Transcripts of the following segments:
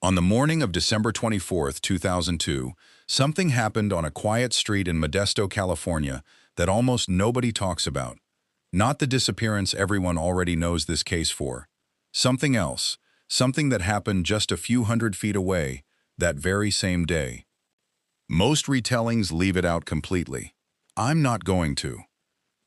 On the morning of December 24th, 2002, something happened on a quiet street in Modesto, California that almost nobody talks about. Not the disappearance everyone already knows this case for. Something else, something that happened just a few hundred feet away that very same day. Most retellings leave it out completely. I'm not going to.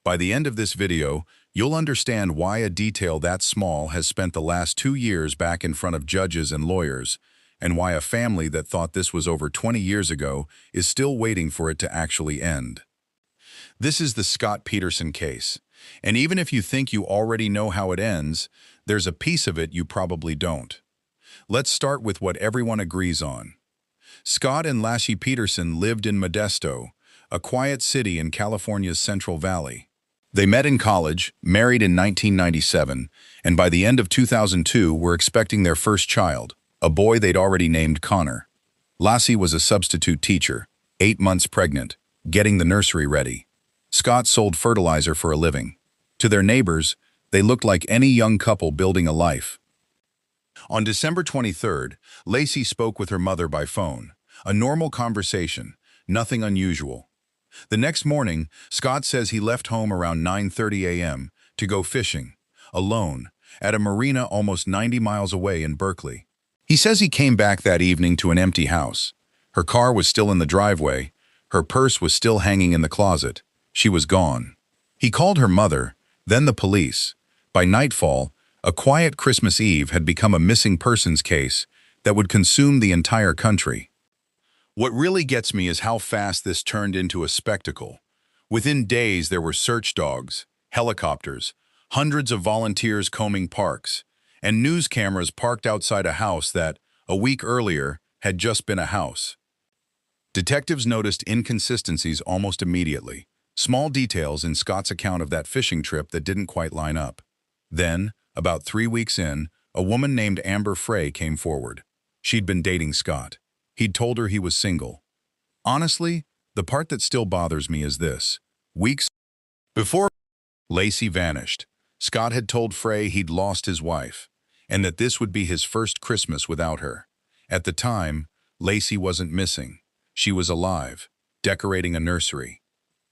By the end of this video, you'll understand why a detail that small has spent the last 2 years back in front of judges and lawyers, and why a family that thought this was over 20 years ago is still waiting for it to actually end. This is the Scott Peterson case, and even if you think you already know how it ends, there's a piece of it you probably don't. Let's start with what everyone agrees on. Scott and Laci Peterson lived in Modesto, a quiet city in California's Central Valley. They met in college, married in 1997, and by the end of 2002 were expecting their first child, a boy they'd already named Connor. Laci was a substitute teacher, 8 months pregnant, getting the nursery ready. Scott sold fertilizer for a living. To their neighbors, they looked like any young couple building a life. On December 23rd, Laci spoke with her mother by phone. A normal conversation, nothing unusual. The next morning, Scott says he left home around 9:30 a.m. to go fishing, alone, at a marina almost 90 miles away in Berkeley. He says he came back that evening to an empty house. Her car was still in the driveway. Her purse was still hanging in the closet. She was gone. He called her mother, then the police. By nightfall, a quiet Christmas Eve had become a missing persons case that would consume the entire country. What really gets me is how fast this turned into a spectacle. Within days, there were search dogs, helicopters, hundreds of volunteers combing parks, and news cameras parked outside a house that, a week earlier, had just been a house. Detectives noticed inconsistencies almost immediately, small details in Scott's account of that fishing trip that didn't quite line up. Then, about 3 weeks in, a woman named Amber Frey came forward. She'd been dating Scott. He'd told her he was single. Honestly, the part that still bothers me is this. Weeks before Laci vanished, Scott had told Frey he'd lost his wife, and that this would be his first Christmas without her. At the time, Laci wasn't missing. She was alive, decorating a nursery.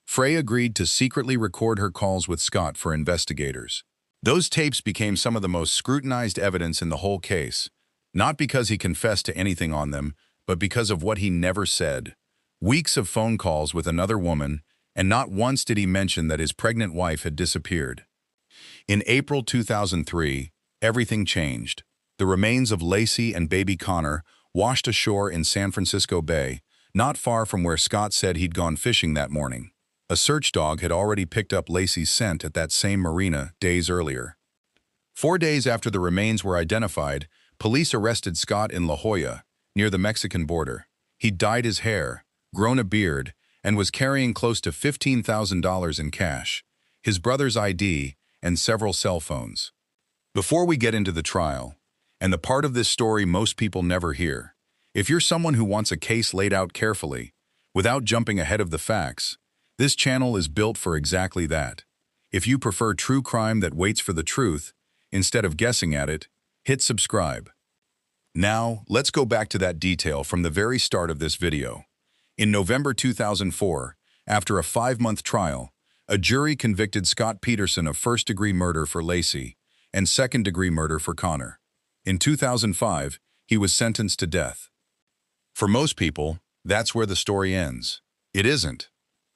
Frey agreed to secretly record her calls with Scott for investigators. Those tapes became some of the most scrutinized evidence in the whole case, not because he confessed to anything on them, but because of what he never said. Weeks of phone calls with another woman, and not once did he mention that his pregnant wife had disappeared. In April 2003, everything changed. The remains of Laci and baby Connor washed ashore in San Francisco Bay, not far from where Scott said he'd gone fishing that morning. A search dog had already picked up Laci's scent at that same marina days earlier. 4 days after the remains were identified, police arrested Scott in La Jolla, near the Mexican border. He'd dyed his hair, grown a beard, and was carrying close to $15,000 in cash, his brother's ID, and several cell phones. Before we get into the trial, and the part of this story most people never hear, if you're someone who wants a case laid out carefully, without jumping ahead of the facts, this channel is built for exactly that. If you prefer true crime that waits for the truth, instead of guessing at it, hit subscribe. Now, let's go back to that detail from the very start of this video. In November 2004, after a 5-month trial, a jury convicted Scott Peterson of first-degree murder for Laci and second-degree murder for Connor. In 2005, he was sentenced to death. For most people, that's where the story ends. It isn't.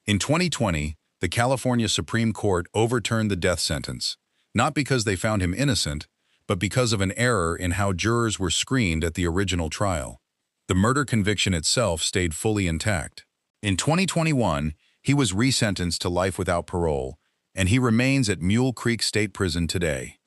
In 2020, the California Supreme Court overturned the death sentence, not because they found him innocent, but because of an error in how jurors were screened at the original trial. The murder conviction itself stayed fully intact. In 2021, he was resentenced to life without parole, and he remains at Mule Creek State Prison today.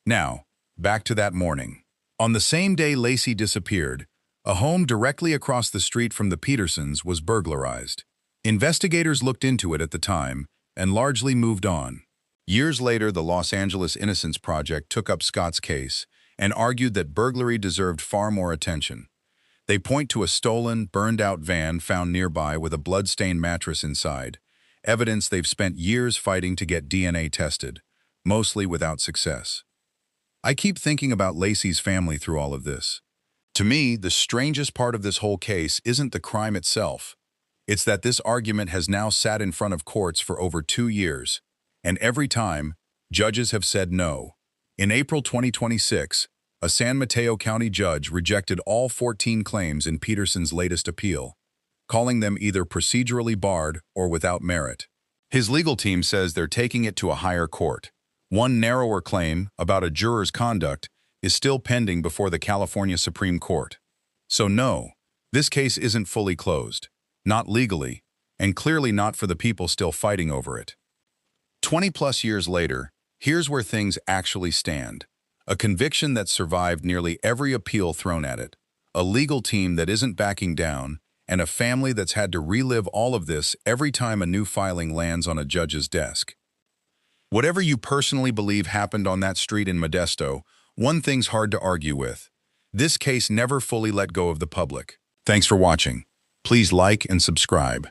Now, back to that morning. On the same day Laci disappeared, a home directly across the street from the Petersons was burglarized. Investigators looked into it at the time and largely moved on. Years later, the Los Angeles Innocence Project took up Scott's case and argued that burglary deserved far more attention. They point to a stolen, burned-out van found nearby with a blood-stained mattress inside, evidence they've spent years fighting to get DNA tested, mostly without success. I keep thinking about Laci's family through all of this. To me, the strangest part of this whole case isn't the crime itself. It's that this argument has now sat in front of courts for over 2 years, and every time, judges have said no. In April 2026, a San Mateo County judge rejected all 14 claims in Peterson's latest appeal, calling them either procedurally barred or without merit. His legal team says they're taking it to a higher court. One narrower claim about a juror's conduct is still pending before the California Supreme Court. So no, this case isn't fully closed, not legally, and clearly not for the people still fighting over it. 20-plus years later, here's where things actually stand. A conviction that survived nearly every appeal thrown at it, a legal team that isn't backing down, and a family that's had to relive all of this every time a new filing lands on a judge's desk. Whatever you personally believe happened on that street in Modesto, one thing's hard to argue with. This case never fully let go of the public. Thanks for watching. Please like and subscribe.